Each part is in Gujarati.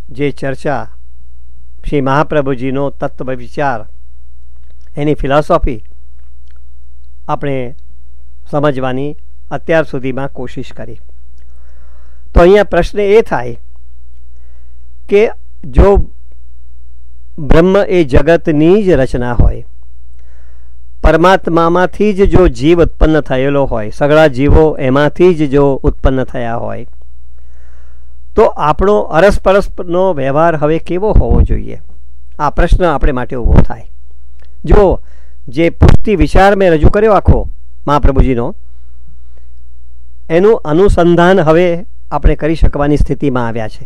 જે ચર્ચા શ્રી મહાપ્રભુજીનો તત્વ વિચાર એની ફિલોસોફી આપણે સમજવાની અત્યાર સુધીમાં કોશિશ કરી. તો અહીંયા પ્રશ્ન એ થાય કે જો બ્રહ્મ એ જગતની જ રચના હોય, પરમાત્મામાંથી જ જો જીવ ઉત્પન્ન થયેલો હોય, સગળા જીવો એમાંથી જ જો ઉત્પન્ન થયા હોય, તો આપણો અરસપરસનો વ્યવહાર હવે કેવો હોવો જોઈએ? આ પ્રશ્ન આપણે માટે ઊભો થાય. જો જે પુષ્ટિ વિચાર મેં રજૂ કર્યો આખો મહાપ્રભુજીનો, એનું અનુસંધાન હવે આપણે કરી શકવાની સ્થિતિમાં આવ્યા છે.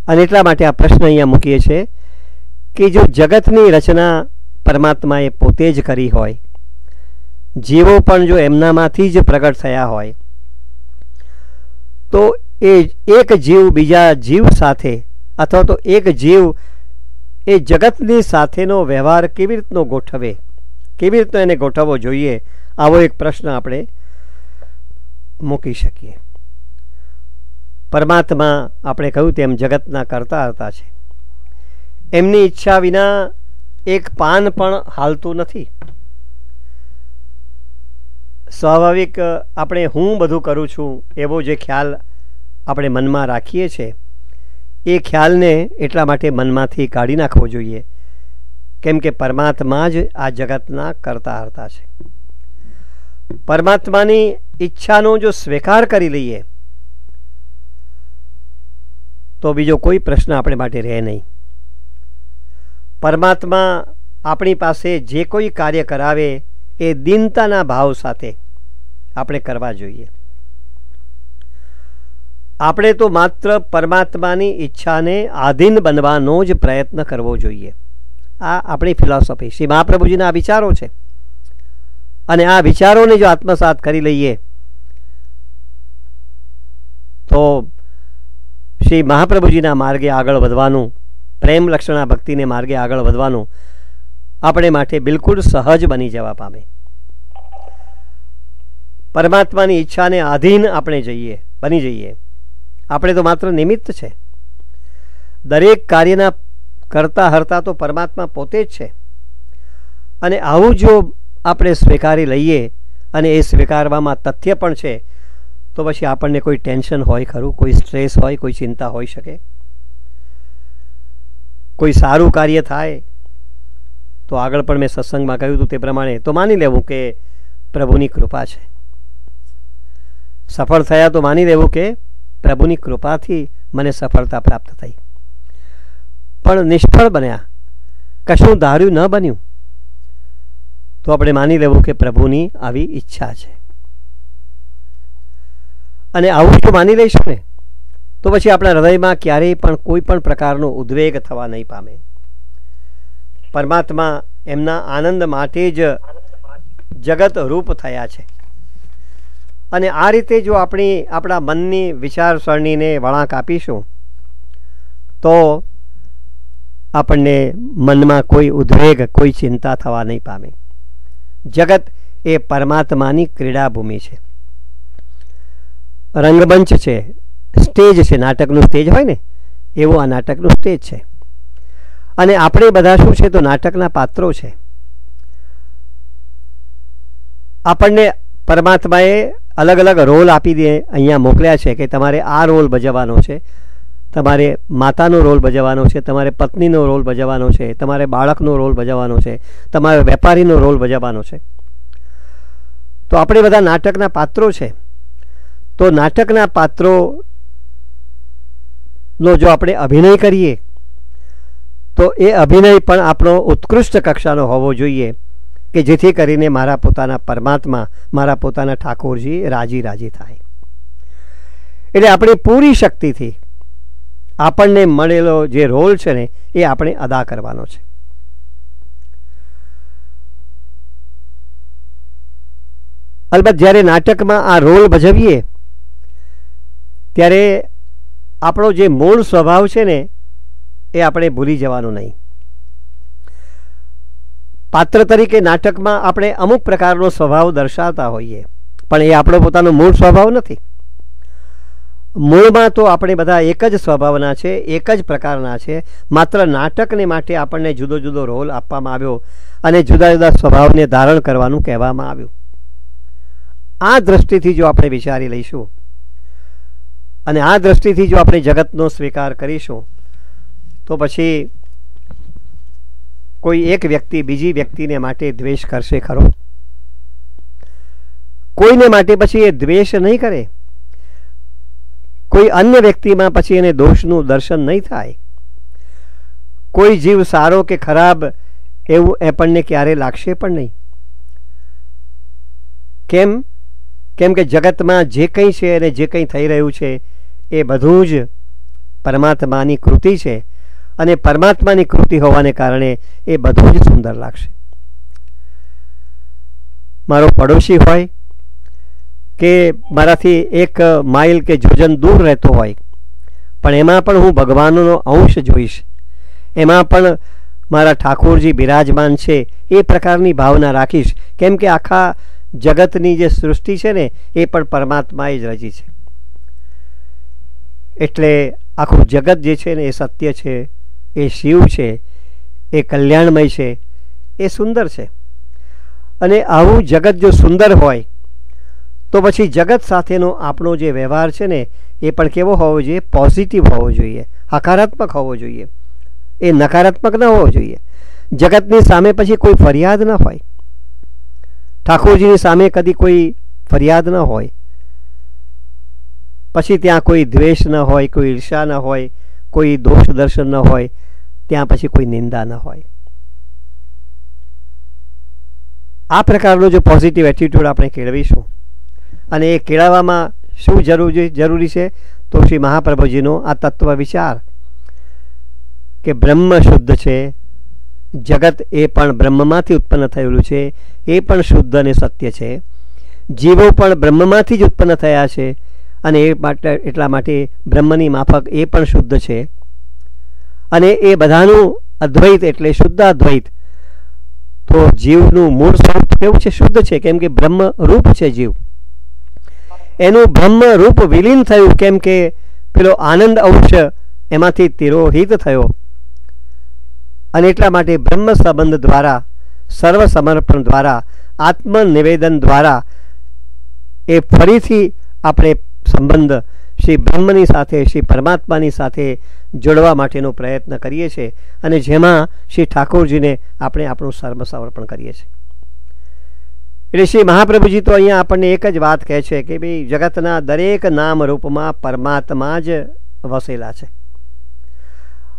અને એટલા માટે આ પ્રશ્ન અહીંયા મૂકીએ છીએ કે જો જગતની રચના પરમાત્માએ પોતે જ કરી હોય, જીવો પણ જો એમનામાંથી જ પ્રગટ થયા હોય, તો એ એક જીવ બીજા જીવ સાથે અથવા તો એક જીવ એ જગતની સાથેનો વ્યવહાર કેવી રીતનો ગોઠવે, કેવી રીતનો એને ગોઠવવો જોઈએ, આવો એક પ્રશ્ન આપણે મૂકી શકીએ. પરમાત્મા આપણે કહ્યું તેમ જગતના કરતા હતા છે. એમની ઈચ્છા વિના એક પાન પણ હાલતું નથી. સ્વાભાવિક આપણે હું બધું કરું છું એવો જે ખ્યાલ આપણે મનમાં રાખીએ છીએ, એ ખ્યાલને એટલા માટે મનમાંથી કાઢી નાખવો જોઈએ, કેમ કે પરમાત્મા જ આ જગતના કરતા હર્તા છે. પરમાત્માની ઈચ્છાનો જો સ્વીકાર કરી લઈએ તો બીજો કોઈ પ્રશ્ન આપણે માટે રહે નહીં. પરમાત્મા આપણી પાસે જે કોઈ કાર્ય કરાવે એ દીનતાના ભાવ સાથે આપણે કરવા જોઈએ. આપણે તો માત્ર પરમાત્માની ઈચ્છાને આધીન બનવાનો જ પ્રયત્ન કરવો જોઈએ. આ આપણી ફિલોસોફી, શ્રી મહાપ્રભુજીના આ વિચારો છે. અને આ વિચારોને જો આત્મસાત કરી લઈએ તો શ્રી મહાપ્રભુજીના માર્ગે આગળ વધવાનું, પ્રેમ લક્ષણા ભક્તિને માર્ગે આગળ વધવાનું આપણે માટે બિલકુલ સહજ બની જવા પામે. પરમાત્માની ઈચ્છાને આધીન આપણે બની જઈએ. આપણે તો માત્ર નિમિત્ત છે. દરેક કાર્યના કરતા હરતા તો પરમાત્મા પોતે જ છે. અને આવું જો આપણે સ્વીકારી લઈએ અને એ સ્વીકારવામાં તથ્ય પણ છે, તો પછી આપણને કોઈ ટેન્શન હોય ખરું? કોઈ સ્ટ્રેસ હોય, કોઈ ચિંતા હોઈ શકે? કોઈ સારું કાર્ય થાય તો આગળ પણ મેં સત્સંગમાં કહ્યું હતું તે પ્રમાણે તો માની લેવું કે પ્રભુની કૃપા છે. સફળ થયા તો માની લેવું કે પ્રભુની કૃપાથી મને સફળતા પ્રાપ્ત થઈ. પણ નિષ્ફળ બન્યા, કશું ધાર્યું ન બન્યું, તો આપણે માની લેવું કે પ્રભુની આવી ઈચ્છા છે. અને આવું જો માની લઈશું ને તો પછી આપણા હૃદયમાં ક્યારેય પણ કોઈ પણ પ્રકારનો ઉદ્વેગ થવા નહીં પામે. પરમાત્મા એમના આનંદ માટે જ જગત રૂપ થયા છે. અને આ રીતે જો આપણા મનની વિચારસરણીને વળાંક આપીશું તો આપણને મનમાં કોઈ ઉદ્વેગ, કોઈ ચિંતા થવા નહીં પામે. જગત એ પરમાત્માની ક્રીડાભૂમિ છે, રંગમંચ છે, સ્ટેજ છે. નાટકનું સ્ટેજ હોય ને એવું આ નાટકનું સ્ટેજ છે. અને આપણે બધા શું છે તો નાટકના પાત્રો છે. આપણને પરમાત્માએ અલગ અલગ રોલ આપી દે અહીંયા મોકલ્યા છે કે તમારે આ રોલ ભજવવાનો છે, તમારે માતાનો રોલ ભજવવાનો છે, તમારે પત્નીનો રોલ ભજવવાનો છે, તમારે બાળકનો રોલ ભજવવાનો છે, તમારે વેપારીનો રોલ ભજવવાનો છે. તો આપણે બધા નાટકના પાત્રો છે. તો નાટકના પાત્રોનો જો આપણે અભિનય કરીએ તો એ અભિનય પણ આપણો ઉત્કૃષ્ટ કક્ષાનો હોવો જોઈએ કે જેથી કરીને મારા પોતાના પરમાત્મા, મારા પોતાના ઠાકોરજી રાજી થાય. એટલે આપણી પૂરી શક્તિથી આપણને મળેલો જે રોલ છે ને એ આપણે અદા કરવાનો છે. અલબત્ત જ્યારે નાટકમાં આ રોલ ભજવીએ ત્યારે આપણો જે મૂળ સ્વભાવ છે ને એ આપણે ભૂલી જવાનું નહીં. પાત્ર તરીકે નાટકમાં આપણે અમુક પ્રકારનો સ્વભાવ દર્શાવતા હોઈએ, પણ એ આપણો પોતાનો મૂળ સ્વભાવ નથી. મૂળમાં તો આપણે બધા એક જ સ્વભાવના છે, એક જ પ્રકારના છે. માત્ર નાટકને માટે આપણને જુદો જુદો રોલ આપવામાં આવ્યો અને જુદા જુદા સ્વભાવને ધારણ કરવાનું કહેવામાં આવ્યું. આ દ્રષ્ટિથી જો આપણે વિચારી લઈશું અને આ દ્રષ્ટિથી જો આપણે જગતનો સ્વીકાર કરીશું તો પછી કોઈ એક વ્યક્તિ બીજી વ્યક્તિને માટે દ્વેષ કરશે ખરો? કોઈને માટે પછી એ દ્વેષ નહીં કરે. કોઈ અન્ય વ્યક્તિમાં પછી એને દોષનું દર્શન નહીં થાય. કોઈ જીવ સારો કે ખરાબ એવું આપણને ક્યારે લાગશે પણ નહીં. કેમ? કેમ કે જગતમાં જે કંઈ છે અને જે કંઈ થઈ રહ્યું છે એ બધું જ પરમાત્માની કૃતિ છે અને પરમાત્માની કૃતિ હોવાને કારણે એ બધું જ સુંદર લાગશે. મારો પડોશી હોય કે મારાથી 1 માઇલ કે જોજન દૂર રહેતો હોય પણ એમાં પણ હું ભગવાનનો અંશ જોઈશ, એમાં પણ મારા ઠાકોરજી બિરાજમાન છે એ પ્રકારની ભાવના રાખીશ. કેમ કે આખા જગતની જે સૃષ્ટિ છે ને એ પણ પરમાત્માએ જ રચી છે. એટલે આખું જગત જે છે ને એ સત્ય છે, એ શિવ છે, એ કલ્યાણમય છે, એ સુંદર છે. અને આવું જગત જો સુંદર હોય તો પછી જગત સાથેનો આપણો જે વ્યવહાર છે ને એ પણ કેવો હોવો જોઈએ? પોઝિટિવ હોવો જોઈએ, હકારાત્મક હોવો જોઈએ, એ નકારાત્મક ન હોવો જોઈએ. જગતની સામે પછી કોઈ ફરિયાદ ન હોય, ઠાકોરજીની સામે કદી કોઈ ફરિયાદ ન હોય, પછી ત્યાં કોઈ દ્વેષ ન હોય, કોઈ ઈર્ષા ન હોય, કોઈ દોષ દર્શન ન હોય, ત્યાં પછી કોઈ નિંદા ન હોય. આ પ્રકારનો જો પોઝિટિવ એટીટ્યુડ આપણે કેળવીશું અને એ કેળવવામાં શું જરૂરી છે તો શ્રી મહાપ્રભુજીનો આ તત્વ વિચાર કે બ્રહ્મ શુદ્ધ છે, જગત એ પણ બ્રહ્મમાંથી ઉત્પન્ન થયેલું છે, એ પણ શુદ્ધ અને સત્ય છે, જીવો પણ બ્રહ્મમાંથી જ ઉત્પન્ન થયા છે અને એ માટે એટલા માટે બ્રહ્મની માફક એ પણ શુદ્ધ છે અને એ બધાનું અદ્વૈત એટલે શુદ્ધ અદ્વૈત. તો જીવનું મૂળ સ્વરૂપ કેવું છે? શુદ્ધ છે. કેમ કે બ્રહ્મ રૂપ છે જીવ, એનું બ્રહ્મ રૂપ વિલીન થયું. કેમ કે પેલો આનંદ અંશ એમાંથી તિરોહિત થયો અને એટલા માટે બ્રહ્મ સંબંધ દ્વારા, સર્વ સમર્પણ દ્વારા, આત્મનિવેદન દ્વારા એ ફરીથી આપણે સંબંધ શ્રી બ્રહ્મની સાથે, શ્રી પરમાત્માની સાથે જોડવા માટેનો પ્રયત્ન કરીએ છીએ અને જેમાં શ્રી ઠાકોરજીને આપણે આપણું સર્વ સમર્પણ કરીએ છીએ. એટલે શ્રી મહાપ્રભુજી તો અહીંયા આપણને એક જ વાત કહે છે કે ભાઈ જગતના દરેક નામ રૂપમાં પરમાત્મા જ વસેલા છે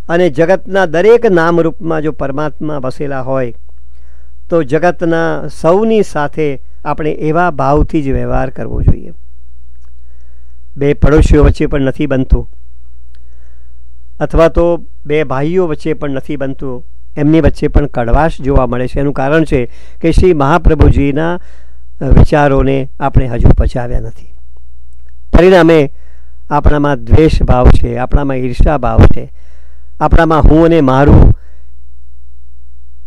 અને જગતના દરેક નામ રૂપમાં જો પરમાત્મા વસેલા હોય તો જગતના સૌની સાથે આપણે એવા ભાવથી જ વ્યવહાર કરવો જોઈએ. બે પડોશીઓ વચ્ચે પણ નથી બનતું, અથવા તો બે ભાઈઓ વચ્ચે પણ નથી બનતું, એમની વચ્ચે પણ કડવાશ જોવા મળે છે. એનું કારણ છે કે શ્રી મહાપ્રભુજીના વિચારોને આપણે હજુ પચાવ્યા નથી. પરિણામે આપણામાં દ્વેષ ભાવ છે, આપણામાં ઈર્ષા ભાવ છે, આપણામાં હું અને મારું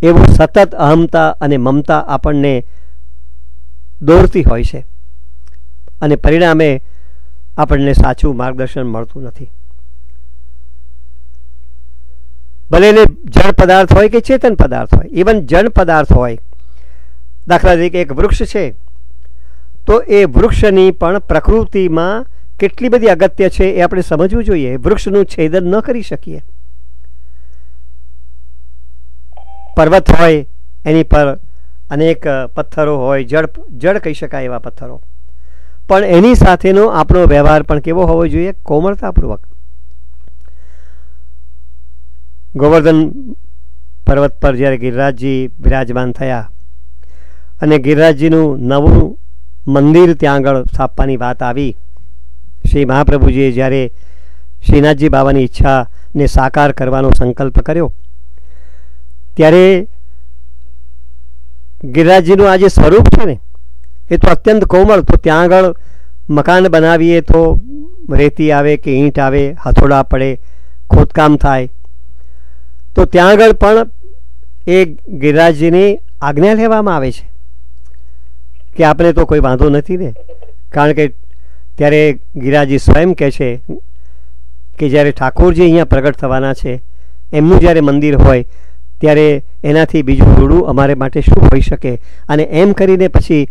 એવું સતત અહમતા અને મમતા આપણને દોરતી હોય છે અને પરિણામે આપણને સાચું માર્ગદર્શન મળતું નથી. ભલે એને જળ પદાર્થ હોય કે ચેતન પદાર્થ હોય, ઇવન જળ પદાર્થ હોય, દાખલા તરીકે એક વૃક્ષ છે તો એ વૃક્ષની પણ પ્રકૃતિમાં કેટલી બધી અગત્ય છે એ આપણે સમજવું જોઈએ. વૃક્ષનું છેદન ન કરી શકીએ. પર્વત હોય એની પર અનેક પથ્થરો હોય, જળ કહી શકાય એવા પથ્થરો, પણ એની સાથેનો આપણો વ્યવહાર પણ કેવો હોવો જોઈએ? કોમળતાપૂર્વક. ગોવર્ધન પર્વત પર જ્યારે ગિરિરાજજી બિરાજમાન થયા અને ગિરિરાજજીનું નવું મંદિર ત્યાં આગળ સ્થાપવાની વાત આવી, શ્રી મહાપ્રભુજીએ જ્યારે શ્રીનાથજી બાબાની ઈચ્છાને સાકાર કરવાનો સંકલ્પ કર્યો ત્યારે ગિરિરાજજીનું આ જે સ્વરૂપ છે ને એ તો અત્યંત કોમળ. તો ત્યાં આગળ મકાન બનાવીએ તો રેતી આવે કે ઈંટ આવે, હથોડા પડે, ખોદકામ થાય, તો ત્યાં આગળ પણ એ ગિરિરાજજીની આજ્ઞા લેવામાં આવે છે કે આપણે તો કોઈ વાંધો નથી ને, કારણ કે ત્યારે ગિરાજી સ્વયં કહે છે કે જ્યારે ઠાકોરજી અહીંયા પ્રગટ થવાના છે, એમનું જ્યારે મંદિર હોય ત્યારે એનાથી બીજું રૂડું અમારે માટે શું હોઈ શકે. અને એમ કરીને પછી